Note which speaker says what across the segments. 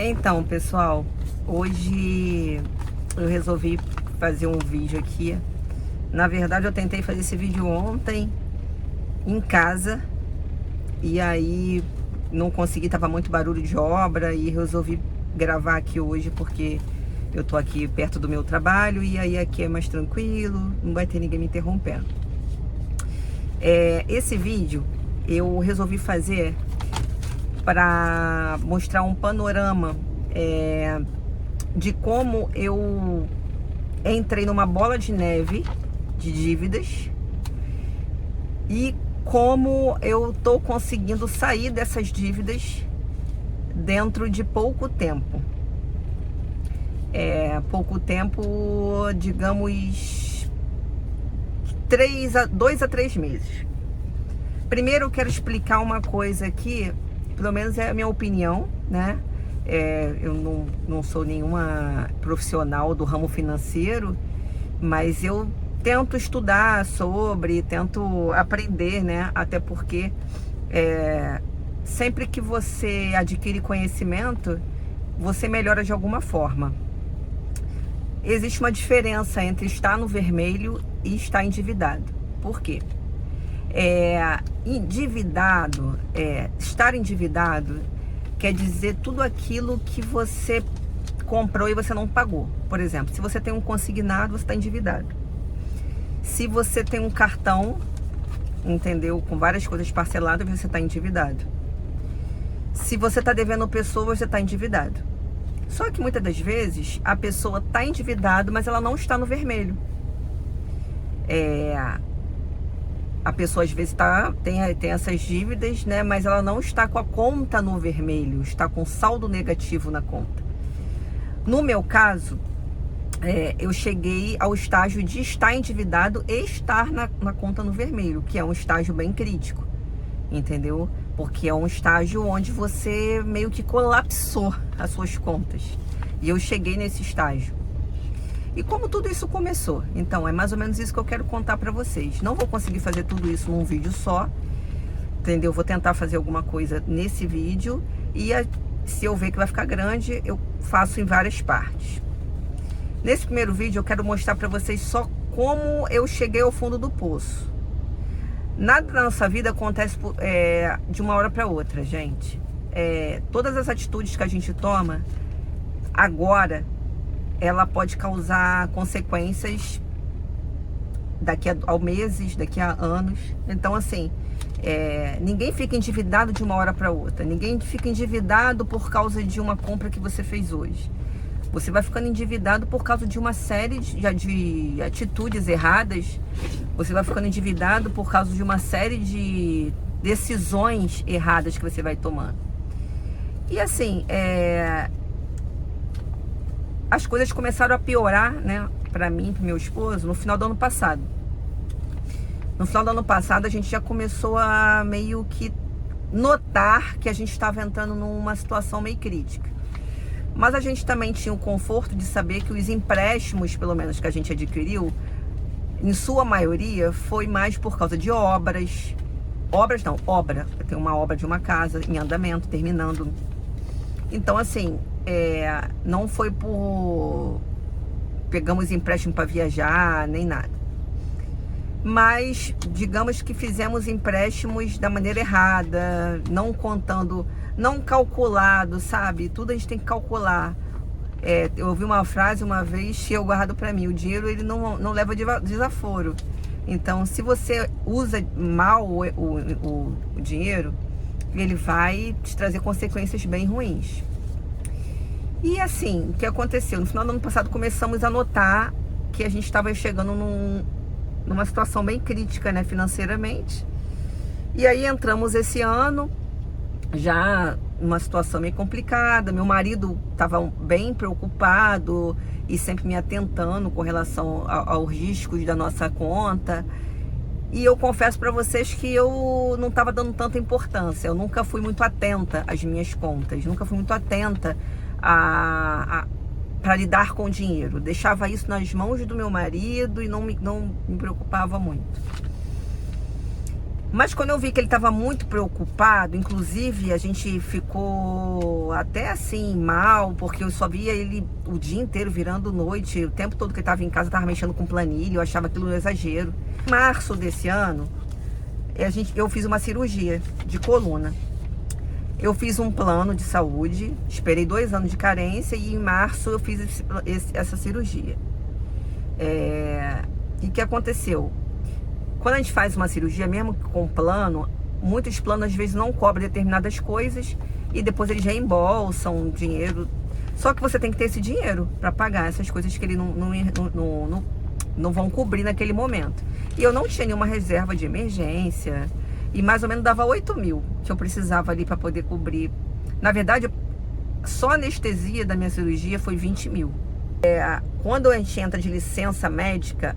Speaker 1: Então, pessoal, hoje eu resolvi fazer um vídeo aqui. Na verdade, eu tentei fazer esse vídeo ontem em casa e aí não consegui, tava muito barulho de obra e resolvi gravar aqui hoje porque eu tô aqui perto do meu trabalho e aí aqui é mais tranquilo, não vai ter ninguém me interrompendo. Esse vídeo eu resolvi fazer para mostrar um panorama de como eu entrei numa bola de neve de dívidas e como eu tô conseguindo sair dessas dívidas dentro de pouco tempo. Pouco tempo, digamos, 2 a 3 meses. Primeiro eu quero explicar uma coisa aqui, pelo menos é a minha opinião, né? Eu não sou nenhuma profissional do ramo financeiro, mas eu tento estudar sobre, tento aprender, né? Até porque sempre que você adquire conhecimento, você melhora de alguma forma. Existe uma diferença entre estar no vermelho e estar endividado. Por quê? Estar endividado quer dizer tudo aquilo que você comprou e você não pagou. Por exemplo, se você tem um consignado, você está endividado. Se você tem um cartão, entendeu, com várias coisas parceladas, você está endividado. Se você está devendo pessoas, você está endividado. Só que muitas das vezes a pessoa está endividada, mas ela não está no vermelho. A pessoa às vezes tem essas dívidas, né? Mas ela não está com a conta no vermelho, está com saldo negativo na conta. No meu caso, eu cheguei ao estágio de estar endividado e estar na conta no vermelho, que é um estágio bem crítico, entendeu? Porque é um estágio onde você meio que colapsou as suas contas. E eu cheguei nesse estágio. E como tudo isso começou? Então, é mais ou menos isso que eu quero contar pra vocês. Não vou conseguir fazer tudo isso num vídeo só, entendeu? Vou tentar fazer alguma coisa nesse vídeo e se eu ver que vai ficar grande, eu faço em várias partes. Nesse primeiro vídeo eu quero mostrar pra vocês só como eu cheguei ao fundo do poço. Nada na nossa vida acontece de uma hora pra outra, gente. Todas as atitudes que a gente toma agora, ela pode causar consequências daqui a meses, daqui a anos. Então, assim, ninguém fica endividado de uma hora para outra. Ninguém fica endividado por causa de uma compra que você fez hoje. Você vai ficando endividado por causa de uma série de atitudes erradas. Você vai ficando endividado por causa de uma série de decisões erradas que você vai tomando. E assim, as coisas começaram a piorar, né, pra mim, pro meu esposo, no final do ano passado. No final do ano passado, a gente já começou a meio que notar que a gente estava entrando numa situação meio crítica. Mas a gente também tinha o conforto de saber que os empréstimos, pelo menos que a gente adquiriu, em sua maioria, foi mais por causa de obras. Obra. Tem uma obra de uma casa em andamento, terminando. Então, assim, não foi por pegamos empréstimo para viajar, nem nada. Mas, digamos que fizemos empréstimos da maneira errada, não contando, não calculado, sabe? Tudo a gente tem que calcular. Eu ouvi uma frase uma vez que eu guardo para mim: o dinheiro ele não leva desaforo. Então, se você usa mal o dinheiro, ele vai te trazer consequências bem ruins. E assim, o que aconteceu? No final do ano passado começamos a notar que a gente estava chegando numa situação bem crítica, né, financeiramente. E aí entramos esse ano, já numa situação meio complicada. Meu marido estava bem preocupado e sempre me atentando com relação aos riscos da nossa conta. E eu confesso para vocês que eu não estava dando tanta importância. Eu nunca fui muito atenta às minhas contas, nunca fui muito atenta para lidar com o dinheiro. Deixava isso nas mãos do meu marido e não me preocupava muito. Mas quando eu vi que ele estava muito preocupado, inclusive a gente ficou até assim mal, porque eu só via ele o dia inteiro virando noite, o tempo todo que ele estava em casa estava mexendo com planilha, eu achava aquilo um exagero. Em março desse ano, eu fiz uma cirurgia de coluna. Eu fiz um plano de saúde, esperei 2 anos de carência e em março eu fiz essa cirurgia. E o que aconteceu? Quando a gente faz uma cirurgia, mesmo com plano, muitos planos às vezes não cobrem determinadas coisas e depois eles reembolsam dinheiro. Só que você tem que ter esse dinheiro para pagar essas coisas que eles não vão cobrir naquele momento. E eu não tinha nenhuma reserva de emergência e mais ou menos dava 8 mil que eu precisava ali para poder cobrir. Na verdade, só a anestesia da minha cirurgia foi 20 mil. Quando a gente entra de licença médica,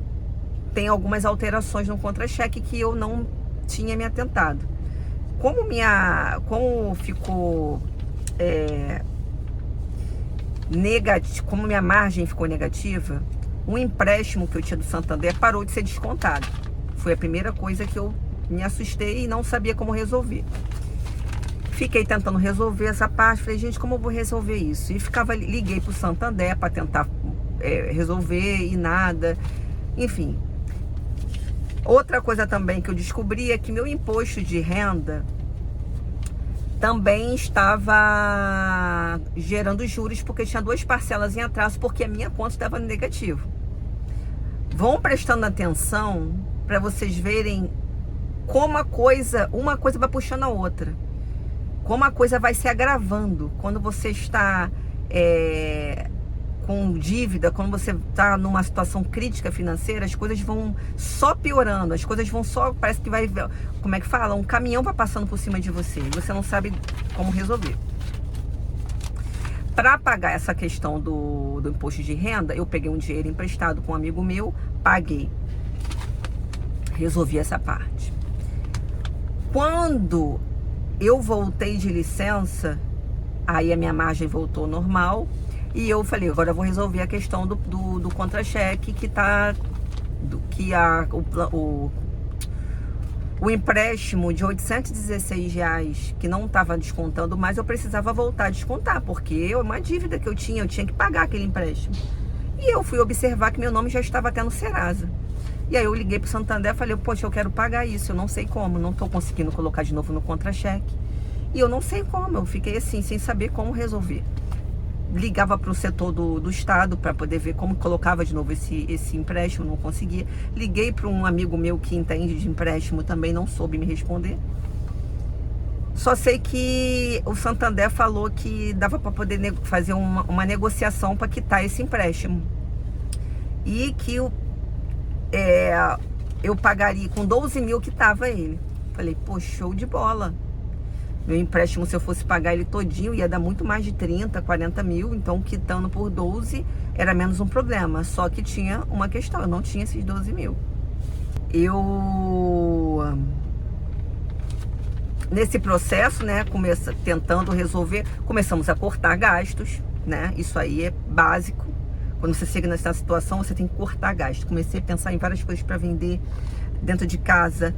Speaker 1: tem algumas alterações no contra-cheque que eu não tinha me atentado. Como ficou negativo, como minha margem ficou negativa, um empréstimo que eu tinha do Santander parou de ser descontado. Foi a primeira coisa que eu me assustei e não sabia como resolver. Fiquei tentando resolver essa parte, falei, gente, como eu vou resolver isso? E liguei pro Santander para tentar resolver e nada, enfim. Outra coisa também que eu descobri é que meu imposto de renda também estava gerando juros, porque tinha 2 parcelas em atraso, porque a minha conta estava no negativo. Vão prestando atenção para vocês verem como uma coisa vai puxando a outra. Como a coisa vai se agravando. Quando você está com dívida, quando você está numa situação crítica financeira, as coisas vão só piorando, as coisas vão só, parece que vai, como é que fala? Um caminhão vai passando por cima de você e você não sabe como resolver. Para pagar essa questão do imposto de renda, eu peguei um dinheiro emprestado com um amigo meu, paguei. Resolvi essa parte. Quando eu voltei de licença, aí a minha margem voltou normal. E eu falei, agora eu vou resolver a questão do contra-cheque o empréstimo de R$816 que não estava descontando mais, eu precisava voltar a descontar, porque uma dívida que eu tinha que pagar aquele empréstimo. E eu fui observar que meu nome já estava até no Serasa. E aí eu liguei pro Santander e falei, poxa, eu quero pagar isso, eu não sei como, não estou conseguindo colocar de novo no contra-cheque. E eu não sei como, eu fiquei assim, sem saber como resolver. Ligava para o setor do Estado para poder ver como colocava de novo esse empréstimo, não conseguia. Liguei para um amigo meu que entende de empréstimo, também não soube me responder. Só sei que o Santander falou que dava para poder fazer uma negociação para quitar esse empréstimo. E que eu pagaria com 12 mil que estava ele. Falei, pô, show de bola. Meu empréstimo, se eu fosse pagar ele todinho, ia dar muito mais de 30, 40 mil. Então, quitando por 12, era menos um problema. Só que tinha uma questão, eu não tinha esses 12 mil. Nesse processo, né, tentando resolver, começamos a cortar gastos, né? Isso aí é básico. Quando você chega nessa situação, você tem que cortar gastos. Comecei a pensar em várias coisas para vender dentro de casa.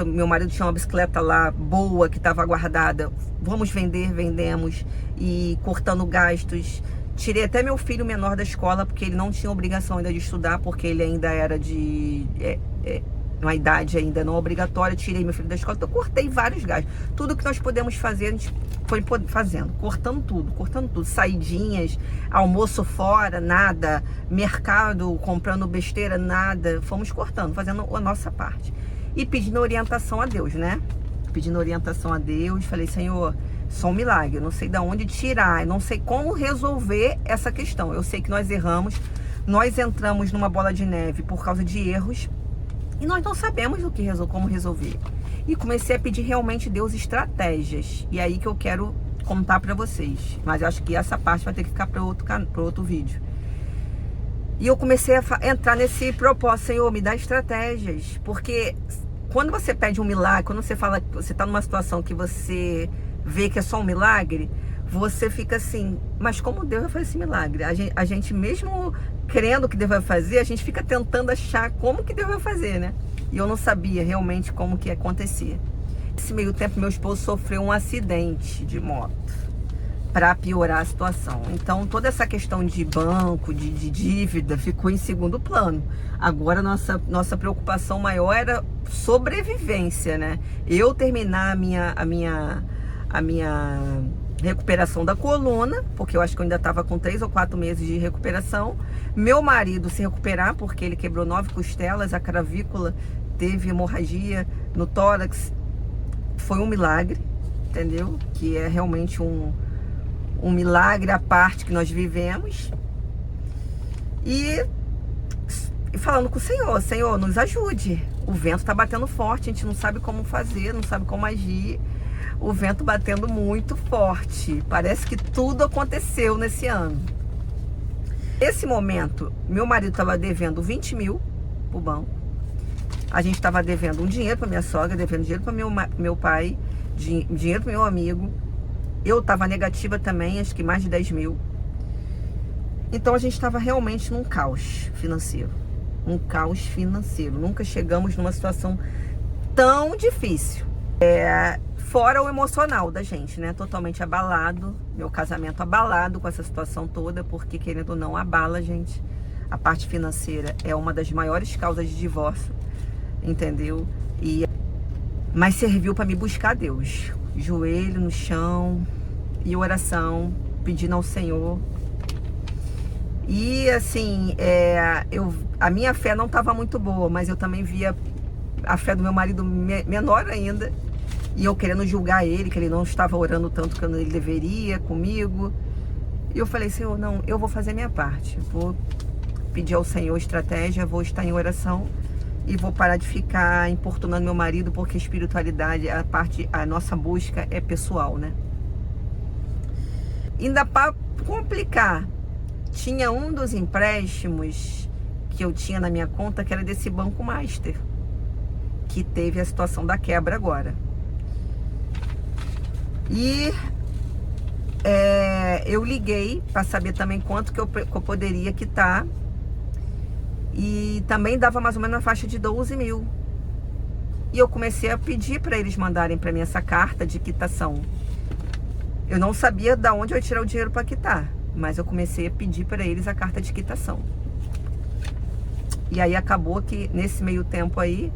Speaker 1: Meu marido tinha uma bicicleta lá boa que estava guardada. Vamos vender, vendemos. E cortando gastos. Tirei até meu filho menor da escola, porque ele não tinha obrigação ainda de estudar, porque ele ainda era de uma idade ainda não obrigatória. Tirei meu filho da escola, então eu cortei vários gastos. Tudo que nós podemos fazer, a gente foi fazendo, cortando tudo. Saidinhas, almoço fora, nada. Mercado, comprando besteira, nada. Fomos cortando, fazendo a nossa parte. E pedindo orientação a Deus, né? Pedindo orientação a Deus. Falei, Senhor, só um milagre. Eu não sei de onde tirar, eu não sei como resolver essa questão. Eu sei que nós erramos, nós entramos numa bola de neve por causa de erros. E nós não sabemos como resolver. E comecei a pedir realmente Deus estratégias. E aí que eu quero contar pra vocês. Mas eu acho que essa parte vai ter que ficar para outro vídeo. E eu comecei a entrar nesse propósito. Senhor, me dá estratégias. Porque quando você pede um milagre, quando você fala que você tá numa situação que você vê que é só um milagre, você fica assim, mas como Deus vai fazer esse milagre? A gente mesmo crendo que Deus vai fazer, a gente fica tentando achar como que Deus vai fazer, né? E eu não sabia realmente como que ia acontecer. Nesse meio tempo, meu esposo sofreu um acidente de moto para piorar a situação. Então, toda essa questão de banco, de dívida, ficou em segundo plano. Agora, nossa preocupação maior era sobrevivência, né? Eu terminar a minha recuperação da coluna, porque eu acho que eu ainda estava com 3 ou 4 meses de recuperação. Meu marido se recuperar, porque ele quebrou 9 costelas, a cravícula, teve hemorragia no tórax. Foi um milagre, entendeu? Que é realmente um milagre à parte que nós vivemos. E falando com o Senhor, Senhor, nos ajude. O vento tá batendo forte, a gente não sabe como fazer, não sabe como agir. O vento batendo muito forte. Parece que tudo aconteceu nesse ano. Nesse momento, meu marido estava devendo 20 mil pro banco. A gente estava devendo um dinheiro para minha sogra, devendo dinheiro para meu pai, dinheiro para meu amigo. Eu estava negativa também, acho que mais de 10 mil. Então a gente estava realmente num caos financeiro. Um caos financeiro. Nunca chegamos numa situação tão difícil. Fora o emocional da gente, né? Totalmente abalado. Meu casamento abalado com essa situação toda, porque querendo ou não, abala, gente. A parte financeira é uma das maiores causas de divórcio, entendeu? Mas serviu para me buscar Deus. Joelho no chão e oração, pedindo ao Senhor. E assim, a minha fé não estava muito boa, mas eu também via a fé do meu marido menor ainda. E eu querendo julgar ele, que ele não estava orando tanto quanto ele deveria comigo. E eu falei, Senhor, não, eu vou fazer a minha parte. Vou pedir ao Senhor estratégia, vou estar em oração. E vou parar de ficar importunando meu marido, porque a espiritualidade, a nossa busca é pessoal, né? Ainda para complicar, tinha um dos empréstimos que eu tinha na minha conta, que era desse Banco Master, que teve a situação da quebra agora. E eu liguei para saber também quanto que eu poderia quitar. E também dava mais ou menos na faixa de 12 mil. E eu comecei a pedir para eles mandarem para mim essa carta de quitação. Eu não sabia de onde eu ia tirar o dinheiro para quitar, mas eu comecei a pedir para eles a carta de quitação. E aí acabou que nesse meio tempo aí,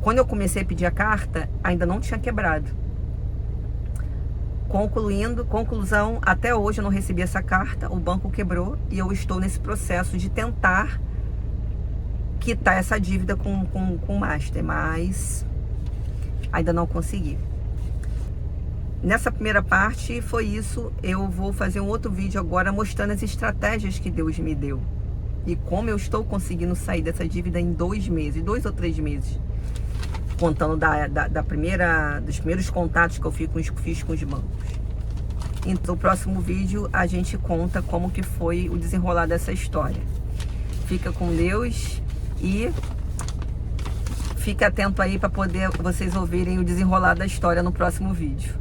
Speaker 1: quando eu comecei a pedir a carta, ainda não tinha quebrado. Conclusão, até hoje eu não recebi essa carta, o banco quebrou e eu estou nesse processo de tentar quitar essa dívida com o Master, mas ainda não consegui. Nessa primeira parte foi isso. Eu vou fazer um outro vídeo agora mostrando as estratégias que Deus me deu e como eu estou conseguindo sair dessa dívida em 2 meses, 2 ou 3 meses, contando dos primeiros contatos que eu fiz com os bancos. Então, no próximo vídeo a gente conta como que foi o desenrolar dessa história. Fica com Deus e fica atento aí para poder vocês ouvirem o desenrolar da história no próximo vídeo.